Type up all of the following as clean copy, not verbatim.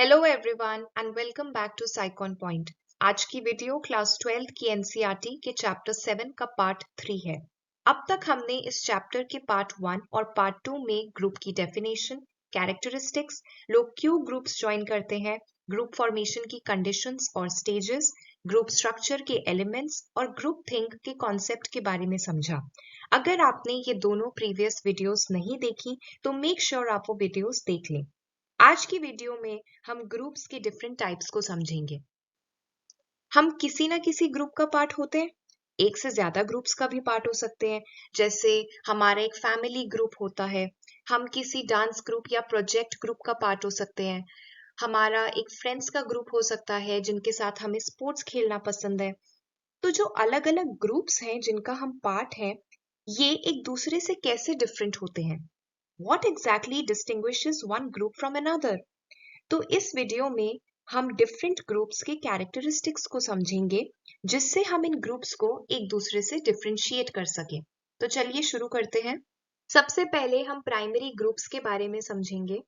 Hello everyone and welcome back to Psycon Point. आज की video class 12 की NCERT के चैप्टर 7 का पार्ट 3 है। अब तक हमने इस चैप्टर के पार्ट 1 और पार्ट 2 में ग्रुप की डेफिनेशन, कैरेक्टरिस्टिक्स, लोग क्यों ग्रुप्स ज्वाइन करते हैं, ग्रुप फॉर्मेशन की कंडीशंस और स्टेजेस, ग्रुप स्ट्रक्चर के एलिमेंट्स और ग्रुप थिंक के कॉन्सेप्ट के बारे में समझा। अगर आपने ये दोनों प्रीवियस वीडियोस नहीं देखी तो मेक श्योर आप वो वीडियोस देख लें। आज की वीडियो में हम ग्रुप्स के डिफरेंट टाइप्स को समझेंगे। हम किसी ना किसी ग्रुप का पार्ट होते हैं, एक से ज्यादा ग्रुप्स का भी पार्ट हो सकते हैं। जैसे हमारा एक फैमिली ग्रुप होता है, हम किसी डांस ग्रुप या प्रोजेक्ट ग्रुप का पार्ट हो सकते हैं, हमारा एक फ्रेंड्स का ग्रुप हो सकता है जिनके साथ हमें स्पोर्ट्स खेलना पसंद है। तो जो अलग अलग ग्रुप्स हैं जिनका हम पार्ट हैं, ये एक दूसरे से कैसे डिफरेंट होते हैं? What exactly distinguishes one group from another? तो इस वीडियो में हम डिफरेंट ग्रुप्स के कैरेक्टरिस्टिक्स को समझेंगे जिससे हम इन ग्रुप्स को एक दूसरे से डिफरेंशिएट कर सकें। तो चलिए शुरू करते हैं। सबसे पहले हम प्राइमरी ग्रुप्स के बारे में समझेंगे।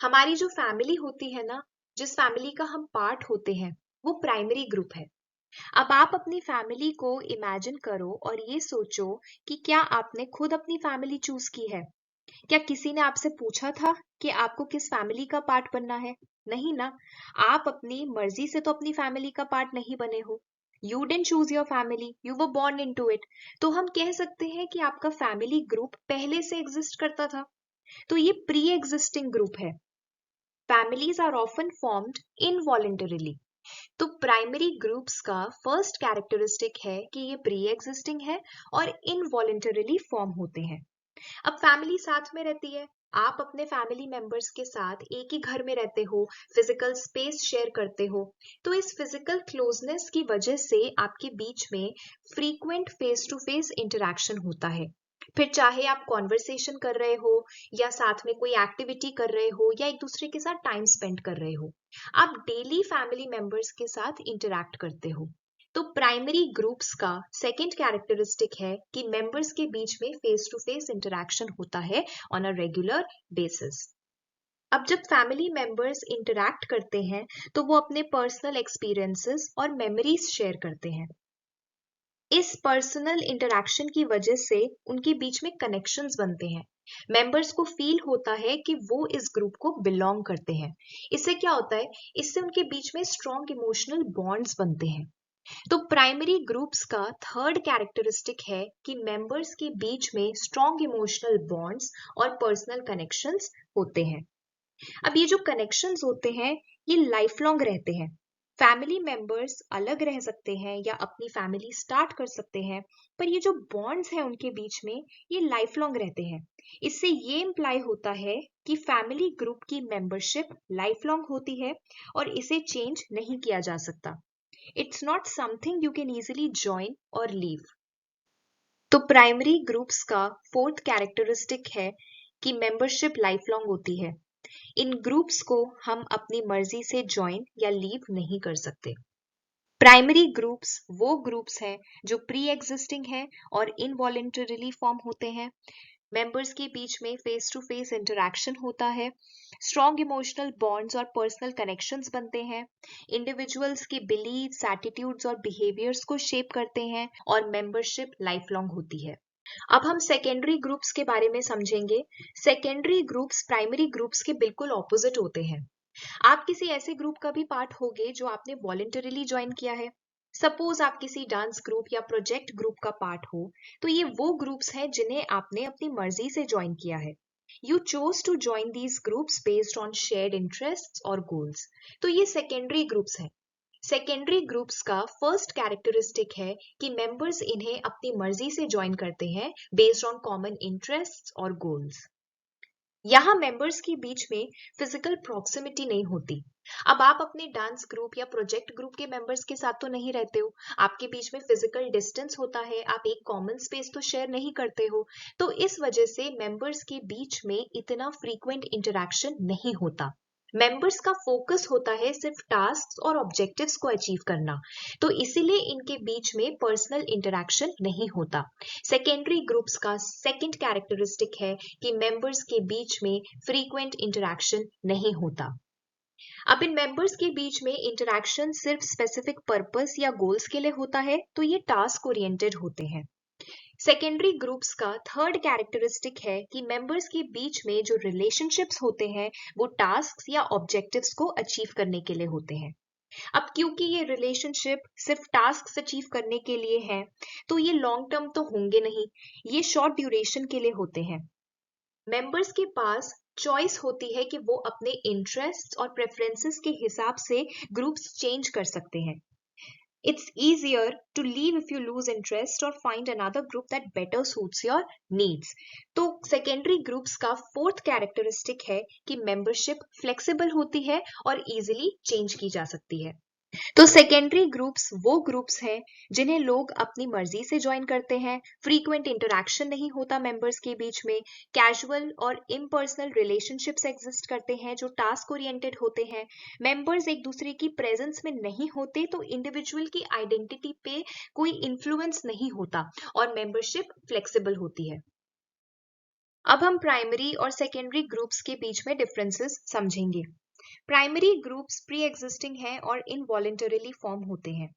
हमारी जो फैमिली होती है ना, जिस फैमिली का हम पार्ट होते हैं, वो प्राइमरी ग्रुप है। अब आप अपनी फैमिली को इमेजिन करो और ये सोचो कि क्या आपने खुद अपनी फैमिली चूज की है? क्या किसी ने आपसे पूछा था कि आपको किस फैमिली का पार्ट बनना है? नहीं ना। आप अपनी मर्जी से तो अपनी फैमिली का पार्ट नहीं बने हो। You didn't choose your family, you were born into it. तो हम कह सकते हैं कि आपका फैमिली ग्रुप पहले से एग्जिस्ट करता था। तो ये प्री एग्जिस्टिंग ग्रुप है। Families are often formed involuntarily. तो प्राइमरी ग्रुप्स का फर्स्ट कैरेक्टरिस्टिक है कि ये प्री एग्जिस्टिंग है और इनवॉलेंटरीली फॉर्म होते हैं। अब फैमिली साथ में रहती है, आप अपने फैमिली मेंबर्स के साथ एक ही घर में रहते हो, फिजिकल स्पेस शेयर करते हो। तो इस फिजिकल क्लोजनेस की वजह से आपके बीच में frequent face to face interaction होता है। फिर चाहे आप कॉन्वर्सेशन कर रहे हो या साथ में कोई एक्टिविटी कर रहे हो या एक दूसरे के साथ टाइम स्पेंड कर रहे हो, आप डेली फैमिली मेंबर्स के साथ इंटरैक्ट करते हो। तो प्राइमरी ग्रुप्स का सेकंड कैरेक्टरिस्टिक है कि मेंबर्स के बीच में फेस टू फेस इंटरेक्शन होता है ऑन अ रेगुलर बेसिस। अब जब फैमिली मेंबर्स इंटरैक्ट करते हैं तो वो अपने पर्सनल एक्सपीरियंसेस और मेमोरीज शेयर करते हैं। इस पर्सनल इंटरैक्शन की वजह से उनके बीच में कनेक्शंस बनते हैं। मेंबर्स को फील होता है कि वो इस ग्रुप को बिलोंग करते हैं। इससे क्या होता है? इससे उनके बीच में स्ट्रॉन्ग इमोशनल बॉन्ड्स बनते हैं। तो प्राइमरी ग्रुप्स का थर्ड कैरेक्टरिस्टिक है कि मेंबर्स के बीच में स्ट्रॉन्ग इमोशनल बॉन्ड्स और पर्सनल कनेक्शंस होते हैं। अब ये जो कनेक्शंस होते हैं ये लाइफ लॉन्ग रहते हैं। फैमिली मेंबर्स अलग रह सकते हैं या अपनी फैमिली स्टार्ट कर सकते हैं, पर ये जो बॉन्ड्स हैं उनके बीच में ये लाइफ लॉन्ग रहते हैं। इससे ये इम्प्लाई होता है कि फैमिली ग्रुप की मेंबरशिप लाइफ लॉन्ग होती है और इसे चेंज नहीं किया जा सकता। It's not something you can easily join और लीव। तो प्राइमरी ग्रुप्स का फोर्थ कैरेक्टरिस्टिक है कि मेंबरशिप लाइफ लॉन्ग होती है। इन ग्रुप्स को हम अपनी मर्जी से ज्वाइन या लीव नहीं कर सकते। प्राइमरी ग्रुप्स वो ग्रुप्स हैं जो प्री एग्जिस्टिंग हैं और इनवॉलेंटरीली फॉर्म होते हैं। मेंबर्स के बीच में फेस टू फेस इंटरेक्शन होता है, स्ट्रॉन्ग इमोशनल बॉन्ड्स और पर्सनल कनेक्शंस बनते हैं, इंडिविजुअल्स की बिलीव्स, एटीट्यूड्स और बिहेवियर्स को शेप करते हैं और मेंबरशिप लाइफ लॉन्ग होती है। अब हम सेकेंडरी ग्रुप्स के बारे में समझेंगे। सेकेंडरी ग्रुप्स प्राइमरी ग्रुप्स के बिल्कुल ऑपोजिट होते हैं। आप किसी ऐसे ग्रुप का भी पार्ट होगे जो आपने वॉलेंटरीली ज्वाइन किया है। सपोज आप किसी डांस ग्रुप या प्रोजेक्ट ग्रुप का पार्ट हो, तो ये वो ग्रुप्स हैं जिन्हें आपने अपनी मर्जी से ज्वाइन किया है। You chose to join these groups based on shared interests और गोल्स। तो ये सेकेंडरी ग्रुप्स हैं। सेकेंडरी ग्रुप्स का फर्स्ट कैरेक्टरिस्टिक है कि मेंबर्स इन्हें अपनी मर्जी से ज्वाइन करते हैं बेस्ड ऑन कॉमन इंटरेस्ट्स और गोल्स। यहाँ मेंबर्स के बीच में फिजिकल प्रॉक्सिमिटी नहीं होती। अब आप अपने डांस ग्रुप या प्रोजेक्ट ग्रुप के मेंबर्स के साथ तो नहीं रहते हो, आपके बीच में फिजिकल डिस्टेंस होता है, आप एक कॉमन स्पेस तो शेयर नहीं करते हो। तो इस वजह से मेंबर्स के बीच में इतना फ्रीक्वेंट इंटरेक्शन नहीं होता। मेंबर्स का फोकस होता है सिर्फ टास्क और ऑब्जेक्टिव्स को अचीव करना, तो इसीलिए इनके बीच में पर्सनल इंटरेक्शन नहीं होता। सेकेंडरी ग्रुप्स का सेकंड कैरेक्टरिस्टिक है कि मेंबर्स के बीच में फ्रीक्वेंट इंटरेक्शन नहीं होता। अब इन मेंबर्स के बीच में इंटरेक्शन सिर्फ स्पेसिफिक पर्पस या गोल्स के लिए होता है तो ये टास्क ओरिएंटेड होते हैं। सेकेंडरी ग्रुप्स का थर्ड कैरेक्टरिस्टिक है कि मेंबर्स के बीच में जो रिलेशनशिप्स होते हैं वो टास्क या ऑब्जेक्टिव्स को अचीव करने के लिए होते हैं। अब क्योंकि ये रिलेशनशिप सिर्फ टास्क अचीव करने के लिए है तो ये लॉन्ग टर्म तो होंगे नहीं, ये शॉर्ट ड्यूरेशन के लिए होते हैं। मेंबर्स के पास चॉइस होती है कि वो अपने इंटरेस्ट और प्रेफरेंसेस के हिसाब से ग्रुप्स चेंज कर सकते हैं। It's easier to leave if you lose interest or find another group that better suits your needs. तो सेकेंडरी ग्रुप्स का फोर्थ कैरेक्टरिस्टिक है कि मेंबरशिप फ्लेक्सिबल होती है और इजीली चेंज की जा सकती है। तो सेकेंडरी ग्रुप्स वो ग्रुप्स हैं जिन्हें लोग अपनी मर्जी से ज्वाइन करते हैं, फ्रीक्वेंट इंटरैक्शन नहीं होता मेंबर्स के बीच में, कैजुअल और इम्पर्सनल रिलेशनशिप्स एग्जिस्ट करते हैं जो टास्क ओरिएंटेड होते हैं, मेंबर्स एक दूसरे की प्रेजेंस में नहीं होते तो इंडिविजुअल की आइडेंटिटी पे कोई इन्फ्लुएंस नहीं होता और मेंबरशिप फ्लेक्सिबल होती है। अब हम प्राइमरी और सेकेंडरी ग्रुप्स के बीच में डिफरेंसेस समझेंगे। प्राइमरी ग्रुप्स प्री एग्जिस्टिंग हैं और इनवॉलेंटरीली फॉर्म होते हैं।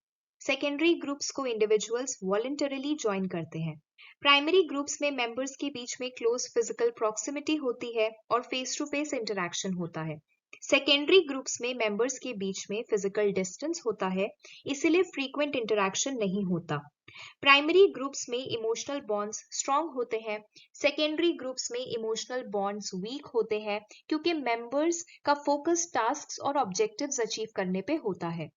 सेकेंडरी ग्रुप्स को इंडिविजुअल्स वॉलेंटरीली ज्वाइन करते हैं। प्राइमरी ग्रुप्स में मेंबर्स के बीच में क्लोज फिजिकल प्रॉक्सिमिटी होती है और फेस टू फेस इंटरैक्शन होता है। सेकेंडरी ग्रुप्स में मेंबर्स के बीच में फिजिकल डिस्टेंस होता है, इसीलिए फ्रीक्वेंट इंटरैक्शन नहीं होता। प्राइमरी ग्रुप्स में इमोशनल बॉन्ड्स स्ट्रांग होते हैं, सेकेंडरी ग्रुप्स में इमोशनल बॉन्ड्स वीक होते हैं क्योंकि मेंबर्स का फोकस टास्क्स और ऑब्जेक्टिव्स अचीव करने पे होता है।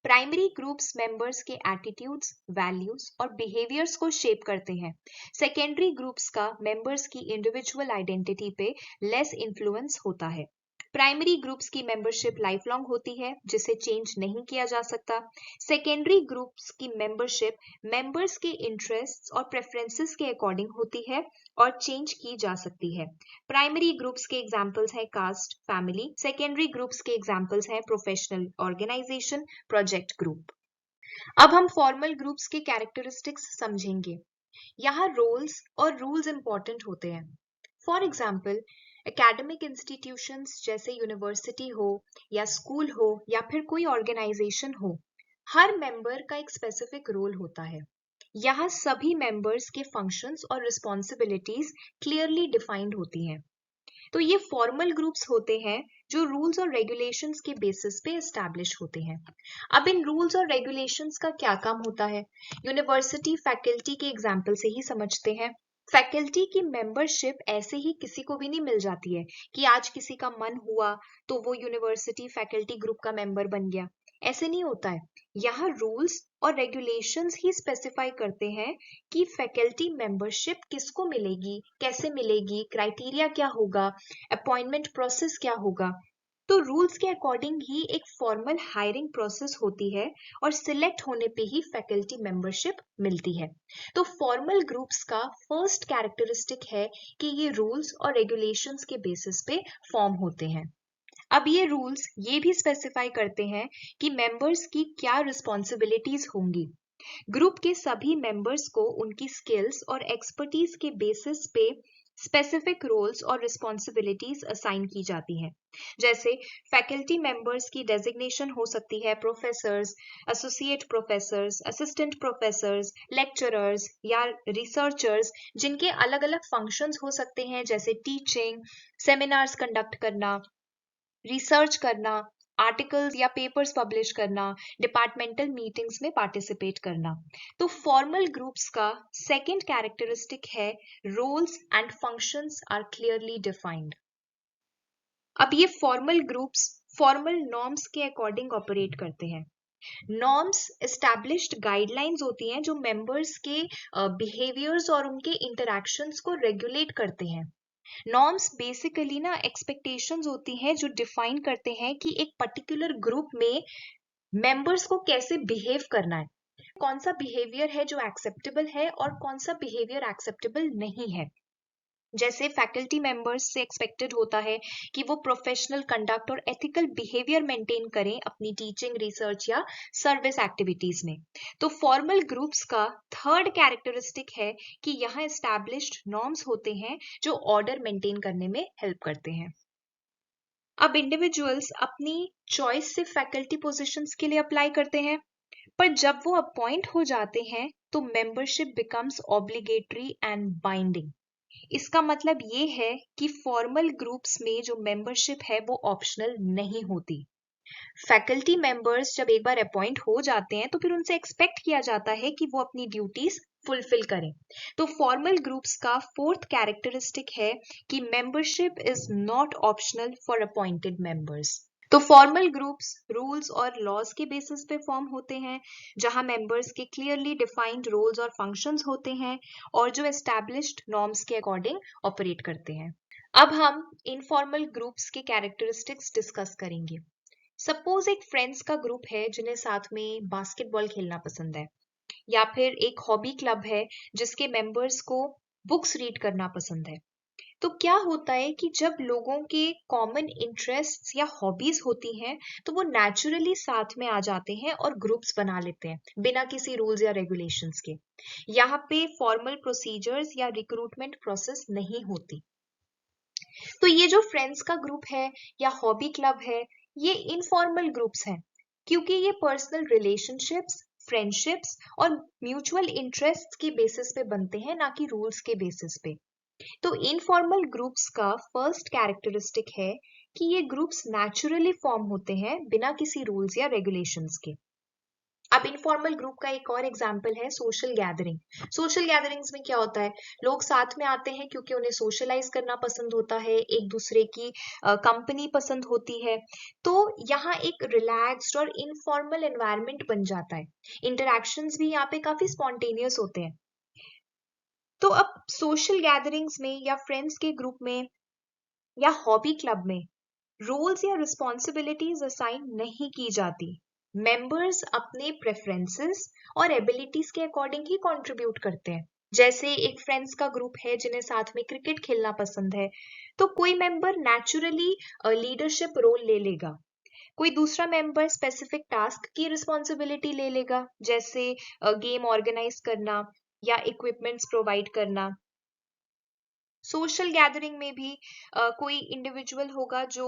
प्राइमरी ग्रुप्स मेंबर्स के एटीट्यूड्स, वैल्यूज और बिहेवियर्स को शेप करते हैं। सेकेंडरी ग्रुप्स का मेंबर्स की इंडिविजुअल आइडेंटिटी पे लेस इन्फ्लुएंस होता है। प्राइमरी ग्रुप्स की मेंबरशिप लाइफ लॉन्ग होती है जिसे चेंज नहीं किया जा सकता। सेकेंडरी ग्रुप्स की मेंबरशिप मेंबर्स के इंटरेस्ट्स और प्रेफरेंसेस के अकॉर्डिंग होती है और चेंज की जा सकती है। प्राइमरी ग्रुप्स के एग्जांपल्स हैं कास्ट, फैमिली। सेकेंडरी ग्रुप्स के एग्जांपल्स हैं प्रोफेशनल ऑर्गेनाइजेशन, प्रोजेक्ट ग्रुप। अब हम फॉर्मल ग्रुप्स के कैरेक्टरिस्टिक्स समझेंगे। यहाँ रोल्स और रूल्स इंपॉर्टेंट होते हैं। फॉर एग्जाम्पल, एकेडमिक इंस्टीट्यूशंस जैसे यूनिवर्सिटी हो या स्कूल हो या फिर कोई ऑर्गेनाइजेशन हो, हर मेंबर का एक स्पेसिफिक रोल होता है। यहाँ सभी मेंबर्स के फंक्शंस और रिस्पॉन्सिबिलिटीज क्लियरली डिफाइंड होती हैं। तो ये फॉर्मल ग्रुप्स होते हैं जो रूल्स और रेगुलेशंस के बेसिस पे एस्टैब्लिश होते हैं। अब इन रूल्स और रेगुलेशंस का क्या काम होता है, यूनिवर्सिटी फैकल्टी के एग्जाम्पल से ही समझते हैं। फैकल्टी की मेंबरशिप ऐसे ही किसी को भी नहीं मिल जाती है कि आज किसी का मन हुआ तो वो यूनिवर्सिटी फैकल्टी ग्रुप का मेंबर बन गया, ऐसे नहीं होता है। यहाँ रूल्स और रेगुलेशंस ही स्पेसिफाई करते हैं कि फैकल्टी मेंबरशिप किसको मिलेगी, कैसे मिलेगी, क्राइटेरिया क्या होगा, अपॉइंटमेंट प्रोसेस क्या होगा। तो रूल्स के अकॉर्डिंग ही एक फॉर्मल हायरिंग प्रोसेस होती है और सिलेक्ट होने पे ही फैकल्टी मेंबरशिप मिलती है। तो फॉर्मल ग्रुप्स का फर्स्ट कैरेक्टरिस्टिक है कि ये रूल्स और रेगुलेशंस के बेसिस पे फॉर्म होते हैं। अब ये रूल्स ये भी स्पेसिफाई करते हैं कि मेंबर्स की क्या रिस्पॉन्सिबिलिटीज होंगी। ग्रुप के सभी मेंबर्स को उनकी स्किल्स और एक्सपर्टीज के बेसिस पे स्पेसिफिक रोल्स और रिस्पॉन्सिबिलिटीज असाइन की जाती हैं। जैसे फैकल्टी मेंबर्स की डेजिग्नेशन हो सकती है professors, associate professors, assistant professors, lecturers या रिसर्चर्स, जिनके अलग अलग फंक्शंस हो सकते हैं जैसे टीचिंग, सेमिनार्स कंडक्ट करना, रिसर्च करना, आर्टिकल्स या पेपर्स पब्लिश करना, डिपार्टमेंटल मीटिंग्स में पार्टिसिपेट करना। तो फॉर्मल ग्रुप्स का सेकंड कैरेक्टरिस्टिक है roles and functions are clearly defined. अब ये फॉर्मल ग्रुप्स फॉर्मल नॉर्म्स के अकॉर्डिंग ऑपरेट करते हैं। नॉर्म्स एस्टैब्लिश्ड गाइडलाइंस होती हैं जो मेंबर्स के बिहेवियर्स और उनके इंटरैक्शंस को रेगुलेट करते हैं। नॉर्म्स बेसिकली ना एक्सपेक्टेशंस होती हैं जो डिफाइन करते हैं कि एक पर्टिकुलर ग्रुप में मेंबर्स को कैसे बिहेव करना है, कौन सा बिहेवियर है जो एक्सेप्टेबल है और कौन सा बिहेवियर एक्सेप्टेबल नहीं है। जैसे फैकल्टी मेंबर्स से एक्सपेक्टेड होता है कि वो प्रोफेशनल कंडक्ट और एथिकल बिहेवियर मेंटेन करें अपनी टीचिंग, रिसर्च या सर्विस एक्टिविटीज में। तो फॉर्मल ग्रुप्स का थर्ड कैरेक्टरिस्टिक है कि यहाँ एस्टैब्लिश्ड नॉर्म्स होते हैं जो ऑर्डर मेंटेन करने में हेल्प करते हैं। अब इंडिविजुअल्स अपनी चॉइस से फैकल्टी पोजीशंस के लिए अप्लाई करते हैं, पर जब वो अपॉइंट हो जाते हैं तो membership becomes obligatory and binding. इसका मतलब ये है कि फॉर्मल ग्रुप्स में जो मेंबरशिप है वो ऑप्शनल नहीं होती। फैकल्टी मेंबर्स जब एक बार अपॉइंट हो जाते हैं तो फिर उनसे एक्सपेक्ट किया जाता है कि वो अपनी ड्यूटीज फुलफिल करें। तो फॉर्मल ग्रुप्स का फोर्थ कैरेक्टरिस्टिक है कि membership is not optional for appointed members. तो फॉर्मल ग्रुप्स रूल्स और लॉज के बेसिस पे फॉर्म होते हैं, जहां मेंबर्स के क्लियरली डिफाइंड रोल्स और फंक्शंस होते हैं और जो एस्टैब्लिश्ड नॉर्म्स के अकॉर्डिंग ऑपरेट करते हैं। अब हम इनफॉर्मल ग्रुप्स के कैरेक्टरिस्टिक्स डिस्कस करेंगे। सपोज एक फ्रेंड्स का ग्रुप है जिन्हें साथ में बास्केटबॉल खेलना पसंद है, या फिर एक हॉबी क्लब है जिसके मेंबर्स को बुक्स रीड करना पसंद है। तो क्या होता है कि जब लोगों के कॉमन इंटरेस्ट्स या हॉबीज होती हैं तो वो नेचुरली साथ में आ जाते हैं और ग्रुप्स बना लेते हैं बिना किसी रूल्स या रेगुलेशंस के। यहाँ पे फॉर्मल प्रोसीजर्स या रिक्रूटमेंट प्रोसेस नहीं होती। तो ये जो फ्रेंड्स का ग्रुप है या हॉबी क्लब है, ये इनफॉर्मल ग्रुप्स हैं क्योंकि ये पर्सनल रिलेशनशिप्स, फ्रेंडशिप्स और म्यूचुअल इंटरेस्ट के बेसिस पे बनते हैं, ना कि रूल्स के बेसिस पे। तो इनफॉर्मल ग्रुप्स का फर्स्ट कैरेक्टरिस्टिक है कि ये ग्रुप्स नेचुरली फॉर्म होते हैं बिना किसी रूल्स या रेगुलेशंस के। अब इनफॉर्मल ग्रुप का एक और एग्जाम्पल है सोशल गैदरिंग। सोशल गैदरिंग्स में क्या होता है, लोग साथ में आते हैं क्योंकि उन्हें सोशलाइज करना पसंद होता है, एक दूसरे की कंपनी पसंद होती है। तो यहाँ एक रिलैक्स्ड और इनफॉर्मल एनवायरनमेंट बन जाता है। इंटरेक्शंस भी यहाँ पे काफी स्पॉन्टेनियस होते हैं। तो अब सोशल गैदरिंग्स में या फ्रेंड्स के ग्रुप में या हॉबी क्लब में रोल्स या रिस्पॉन्सिबिलिटीज असाइन नहीं की जाती। मेंबर्स अपने प्रेफरेंसेस और एबिलिटीज के अकॉर्डिंग ही कंट्रीब्यूट करते हैं। जैसे एक फ्रेंड्स का ग्रुप है जिन्हें साथ में क्रिकेट खेलना पसंद है, तो कोई मेंबर नेचुरली लीडरशिप रोल ले लेगा, कोई दूसरा मेंबर स्पेसिफिक टास्क की रिस्पॉन्सिबिलिटी ले लेगा, जैसे गेम ऑर्गेनाइज करना या इक्विपमेंट्स प्रोवाइड करना। सोशल गैदरिंग में भी कोई इंडिविजुअल होगा जो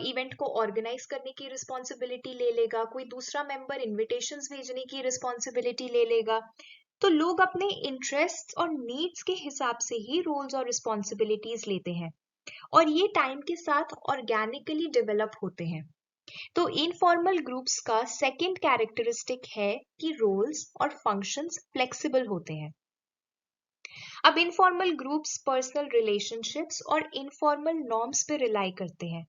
इवेंट को ऑर्गेनाइज करने की रिस्पॉन्सिबिलिटी ले लेगा, कोई दूसरा मेंबर इनविटेशंस भेजने की रिस्पॉन्सिबिलिटी ले लेगा। तो लोग अपने इंटरेस्ट्स और नीड्स के हिसाब से ही रोल्स और रिस्पॉन्सिबिलिटीज लेते हैं, और ये टाइम के साथ ऑर्गेनिकली डेवलप होते हैं। तो इनफॉर्मल ग्रुप्स का सेकेंड कैरेक्टरिस्टिक है कि रोल्स और फंक्शंस फ्लेक्सिबल होते हैं। अब इनफॉर्मल ग्रुप्स पर्सनल रिलेशनशिप्स और इनफॉर्मल नॉर्म्स पे रिलाई करते हैं।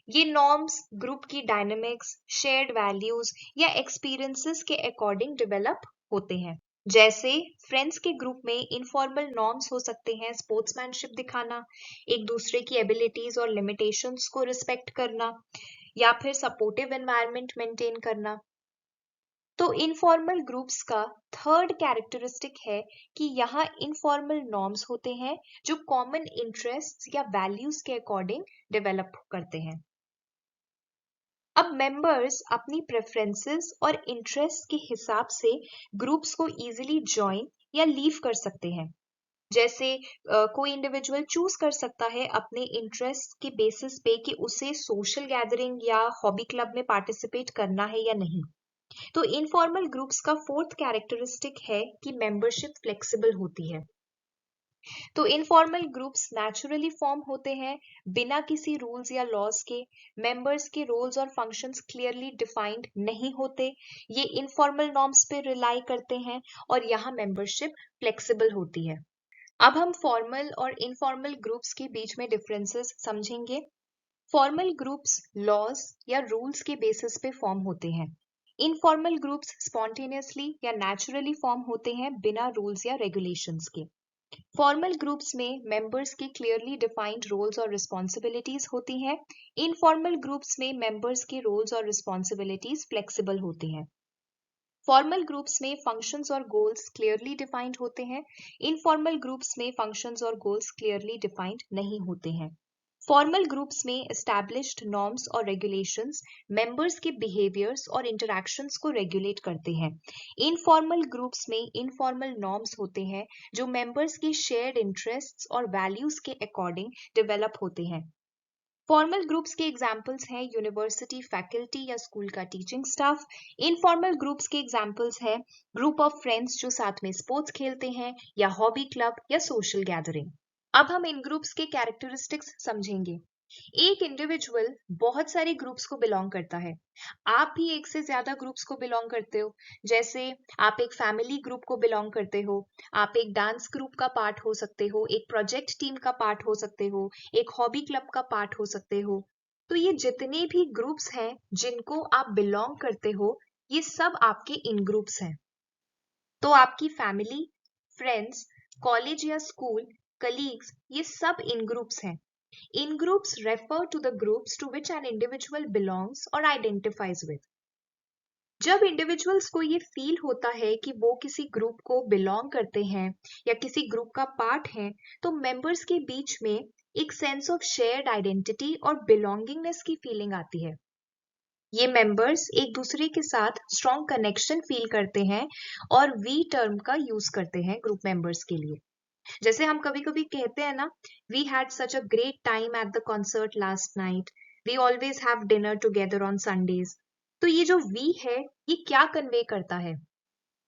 ये नॉर्म्स ग्रुप की डायनेमिक्स, शेयर्ड वैल्यूज या एक्सपीरियंसेस के अकॉर्डिंग डेवलप होते हैं। जैसे फ्रेंड्स के ग्रुप में इनफॉर्मल नॉर्म्स हो सकते हैं स्पोर्ट्समैनशिप दिखाना, एक दूसरे की एबिलिटीज और लिमिटेशंस को रिस्पेक्ट करना, या फिर सपोर्टिव एनवायरनमेंट मेंटेन करना। तो इनफॉर्मल ग्रुप्स का थर्ड कैरेक्टरिस्टिक है कि यहाँ इनफॉर्मल नॉर्म्स होते हैं जो कॉमन इंटरेस्ट्स या वैल्यूज के अकॉर्डिंग डेवलप करते हैं। अब मेंबर्स अपनी प्रेफरेंसेस और इंटरेस्ट के हिसाब से ग्रुप्स को इजीली ज्वाइन या लीव कर सकते हैं। जैसे कोई इंडिविजुअल चूज कर सकता है अपने इंटरेस्ट के बेसिस पे कि उसे सोशल गैदरिंग या हॉबी क्लब में पार्टिसिपेट करना है या नहीं। तो इनफॉर्मल ग्रुप्स का फोर्थ कैरेक्टरिस्टिक है कि मेंबरशिप फ्लेक्सिबल होती है। तो इनफॉर्मल ग्रुप्स नेचुरली फॉर्म होते हैं बिना किसी रूल्स या लॉज के। मेंबर्स के रोल्स और फंक्शंस क्लियरली डिफाइंड नहीं होते, ये इनफॉर्मल नॉर्म्स पे रिलाई करते हैं, और यहाँ मेंबरशिप फ्लेक्सिबल होती है। अब हम फॉर्मल और इनफॉर्मल ग्रुप्स के बीच में डिफरेंसेस समझेंगे। फॉर्मल ग्रुप्स लॉज या रूल्स के बेसिस पे फॉर्म होते हैं। इनफॉर्मल ग्रुप्स स्पॉन्टेनियसली या नेचुरली फॉर्म होते हैं बिना रूल्स या रेगुलेशंस के। फॉर्मल ग्रुप्स में मेंबर्स की क्लियरली डिफाइंड रोल्स और रिस्पॉन्सिबिलिटीज होती हैं। इनफॉर्मल ग्रुप्स में मेंबर्स के रोल्स और रिस्पॉन्सिबिलिटीज फ्लेक्सिबल होती हैं। फॉर्मल ग्रुप्स में फंक्शंस और गोल्स क्लियरली डिफाइंड होते हैं। इनफॉर्मल ग्रुप्स में फंक्शंस और गोल्स क्लियरली डिफाइंड नहीं होते हैं। फॉर्मल ग्रुप्स में एस्टैब्लिश्ड नॉर्म्स और रेगुलेशंस मेंबर्स के बिहेवियर्स और इंटरैक्शंस को रेगुलेट करते हैं। इनफॉर्मल ग्रुप्स में इनफॉर्मल नॉर्म्स होते हैं जो मेंबर्स के शेयर्ड इंटरेस्ट्स और वैल्यूज के अकॉर्डिंग डेवलप होते हैं। फॉर्मल ग्रुप्स के एग्जाम्पल्स हैं यूनिवर्सिटी फैकल्टी या स्कूल का टीचिंग स्टाफ। इनफॉर्मल ग्रुप्स के एग्जाम्पल्स हैं ग्रुप ऑफ फ्रेंड्स जो साथ में स्पोर्ट्स खेलते हैं या हॉबी क्लब या सोशल गैदरिंग। अब हम इन ग्रुप्स के कैरेक्टरिस्टिक्स समझेंगे। एक इंडिविजुअल बहुत सारे ग्रुप्स को बिलोंग करता है। आप भी एक से ज्यादा ग्रुप्स को बिलोंग करते हो। जैसे आप एक फैमिली ग्रुप को बिलोंग करते हो, आप एक डांस ग्रुप का पार्ट हो सकते हो, एक प्रोजेक्ट टीम का पार्ट हो सकते हो, एक हॉबी क्लब का पार्ट हो सकते हो। तो ये जितने भी ग्रुप्स हैं जिनको आप बिलोंग करते हो, ये सब आपके इन ग्रुप्स हैं। तो आपकी फैमिली, फ्रेंड्स, कॉलेज या स्कूल, कलीग्स, ये सब इन ग्रुप्स हैं। In groups refer to the groups to which an individual belongs or identifies with. जब इंडिविजुअल्स को ये फील होता है कि वो किसी ग्रुप को बिलोंग करते हैं या किसी ग्रुप का पार्ट हैं, तो मेंबर्स के बीच में एक सेंस ऑफ शेयर्ड आइडेंटिटी और बिलोंगिंगनेस की फीलिंग आती है। ये मेंबर्स एक दूसरे के साथ स्ट्रॉन्ग कनेक्शन फील करते हैं और वी टर्म का यूज करते हैं ग्रुप मेंबर्स के लिए। जैसे हम कभी कभी कहते हैं ना, we had such a great time at the concert last night, we always have dinner together on Sundays. तो ये जो वी है, ये क्या कन्वे करता है?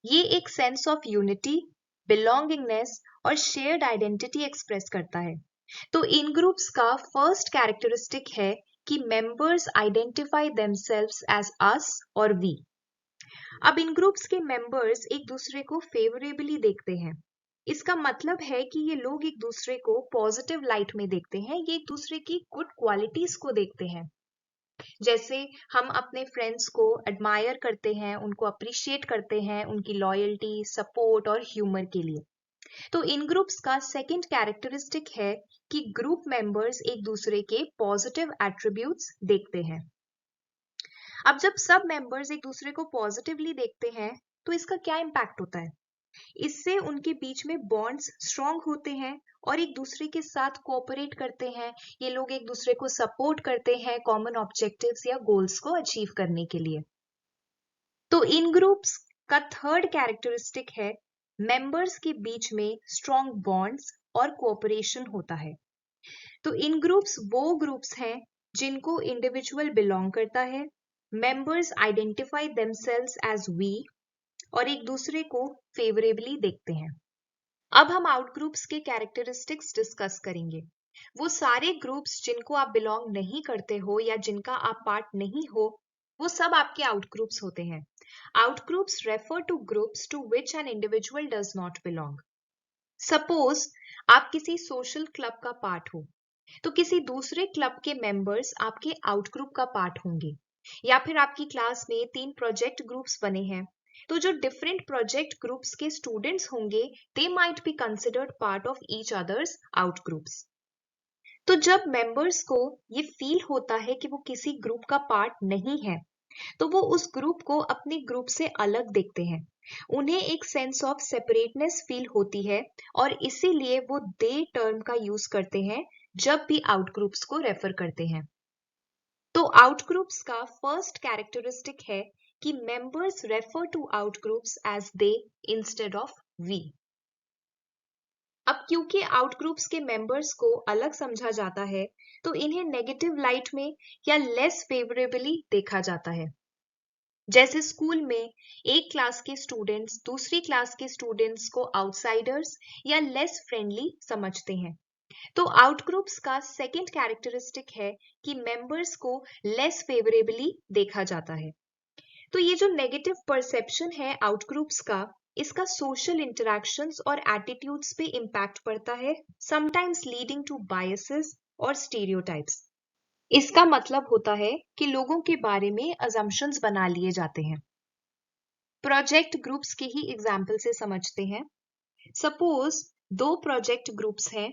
ये एक सेंस ऑफ यूनिटी, बिलोंगिंगनेस और शेयर्ड आइडेंटिटी एक्सप्रेस करता है। तो इन ग्रुप्स का फर्स्ट कैरेक्टरिस्टिक है कि members identify themselves as us और वी। अब इन ग्रुप्स के मेंबर्स एक दूसरे को फेवरेबली देखते हैं। इसका मतलब है कि ये लोग एक दूसरे को पॉजिटिव लाइट में देखते हैं, ये एक दूसरे की गुड क्वालिटीज को देखते हैं। जैसे हम अपने फ्रेंड्स को एडमायर करते हैं, उनको अप्रिशिएट करते हैं उनकी लॉयल्टी, सपोर्ट और ह्यूमर के लिए। तो इन ग्रुप्स का सेकंड कैरेक्टरिस्टिक है कि ग्रुप मेंबर्स एक दूसरे के पॉजिटिव एट्रीब्यूट्स देखते हैं। अब जब सब मेंबर्स एक दूसरे को पॉजिटिवली देखते हैं, तो इसका क्या इम्पैक्ट होता है? इससे उनके बीच में बॉन्ड्स स्ट्रॉन्ग होते हैं और एक दूसरे के साथ कोऑपरेट करते हैं। ये लोग एक दूसरे को सपोर्ट करते हैं कॉमन ऑब्जेक्टिव्स या गोल्स को अचीव करने के लिए। तो इन ग्रुप्स का थर्ड कैरेक्टरिस्टिक है मेंबर्स के बीच में स्ट्रॉन्ग बॉन्ड्स और कोऑपरेशन होता है। तो इन ग्रुप्स वो ग्रुप्स हैं जिनको इंडिविजुअल बिलोंग करता है, members identify themselves as we और एक दूसरे को फेवरेबली देखते हैं। अब हम आउट ग्रुप्स के कैरेक्टरिस्टिक्स डिस्कस करेंगे। वो सारे ग्रुप्स जिनको आप बिलोंग नहीं करते हो या जिनका आप पार्ट नहीं हो, वो सब आपके आउट ग्रुप्स होते हैं। Out groups refer to groups to which an individual does not belong. Suppose आप किसी सोशल क्लब का पार्ट हो, तो किसी दूसरे क्लब के मेंबर्स आपके आउट ग्रुप का पार्ट होंगे। या फिर आपकी क्लास में 3 प्रोजेक्ट ग्रुप्स बने हैं, तो जो डिफरेंट प्रोजेक्ट ग्रुप्स के स्टूडेंट्स होंगे, they might be considered part of each others out groups. तो जब मेंबर्स को ये फील होता है कि वो किसी ग्रुप का पार्ट नहीं है, तो वो उस ग्रुप को अपने ग्रुप से अलग देखते हैं। उन्हें एक सेंस ऑफ सेपरेटनेस फील होती है और इसीलिए वो दे टर्म का यूज करते हैं जब भी आउट ग्रुप्स को रेफर करते हैं। तो आउट ग्रुप्स का फर्स्ट कैरेक्टरिस्टिक है कि members refer to out groups as they instead of we. अब क्योंकि आउट ग्रुप्स के मेंबर्स को अलग समझा जाता है, तो इन्हें नेगेटिव लाइट में या लेस फेवरेबली देखा जाता है। जैसे स्कूल में एक क्लास के स्टूडेंट्स दूसरी क्लास के स्टूडेंट्स को आउटसाइडर्स या लेस फ्रेंडली समझते हैं। तो आउट ग्रुप्स का सेकंड कैरेक्टरिस्टिक है कि मेंबर्स को लेस फेवरेबली देखा जाता है। तो ये जो नेगेटिव परसेप्शन है आउट ग्रुप्स का, इसका सोशल इंटरैक्शंस और एटीट्यूड्स पे इम्पैक्ट पड़ता है, समटाइम्स लीडिंग टू बायसेस और स्टीरियोटाइप्स। इसका मतलब होता है कि लोगों के बारे में अजम्पशंस बना लिए जाते हैं। प्रोजेक्ट ग्रुप्स के ही एग्जाम्पल से समझते हैं। सपोज 2 प्रोजेक्ट ग्रुप्स हैं,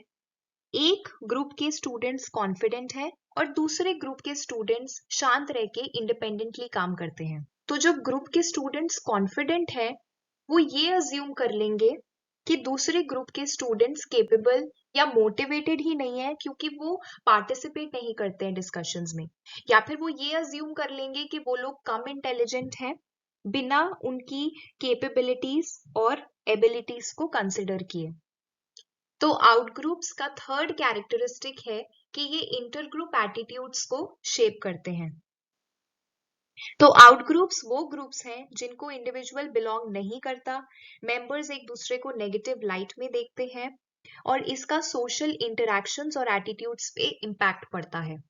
एक ग्रुप के स्टूडेंट्स कॉन्फिडेंट हैं और दूसरे ग्रुप के स्टूडेंट्स शांत रह के इंडिपेंडेंटली काम करते हैं। तो जब ग्रुप के स्टूडेंट्स कॉन्फिडेंट हैं, वो ये अज्यूम कर लेंगे कि दूसरे ग्रुप के स्टूडेंट्स केपेबल या मोटिवेटेड ही नहीं है क्योंकि वो पार्टिसिपेट नहीं करते हैं डिस्कशंस में। या फिर वो ये अज्यूम कर लेंगे कि वो लोग कम इंटेलिजेंट हैं बिना उनकी कैपेबिलिटीज और एबिलिटीज को कंसिडर किए। तो आउट ग्रुप्स का थर्ड कैरेक्टरिस्टिक है कि ये इंटर ग्रुप एटीट्यूड्स को शेप करते हैं। तो आउट ग्रुप्स वो ग्रुप्स हैं जिनको इंडिविजुअल बिलोंग नहीं करता, मेंबर्स एक दूसरे को नेगेटिव लाइट में देखते हैं और इसका सोशल इंटरैक्शंस और एटीट्यूड्स पे इम्पैक्ट पड़ता है।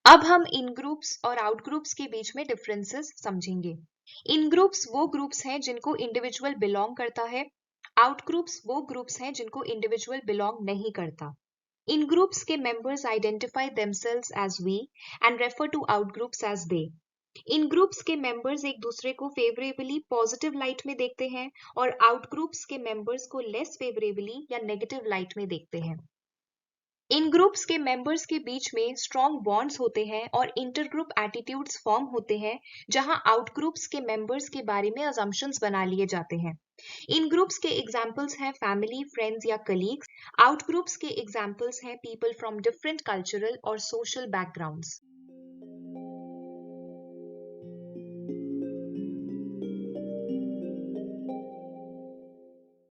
अब हम इन ग्रुप्स और आउट ग्रुप्स के बीच में डिफरेंसेस समझेंगे। इन ग्रुप्स वो ग्रुप्स हैं जिनको इंडिविजुअल बिलोंग करता है, आउट ग्रुप्स वो ग्रुप्स हैं जिनको इंडिविजुअल बिलोंग नहीं करता। इन ग्रुप्स के members identify themselves as we and refer to out groups as they. In groups के मेंबर्स एक दूसरे को फेवरेबली पॉजिटिव लाइट में देखते हैं और आउट ग्रुप्स के मेंबर्स को लेस फेवरेबली या नेगेटिव लाइट में देखते हैं। इन ग्रुप्स के मेंबर्स के बीच में स्ट्रॉन्ग बॉन्ड्स होते हैं और इंटर ग्रुप एटीट्यूड्स फॉर्म होते हैं, जहां आउट ग्रुप्स के मेंबर्स के बारे में अजम्पशंस बना लिए जाते हैं। इन ग्रुप्स के एग्जाम्पल्स हैं फैमिली, फ्रेंड्स या कलीग्स। आउट ग्रुप्स के एग्जाम्पल्स हैं पीपल फ्रॉम डिफरेंट कल्चरल और सोशल बैकग्राउंड्स।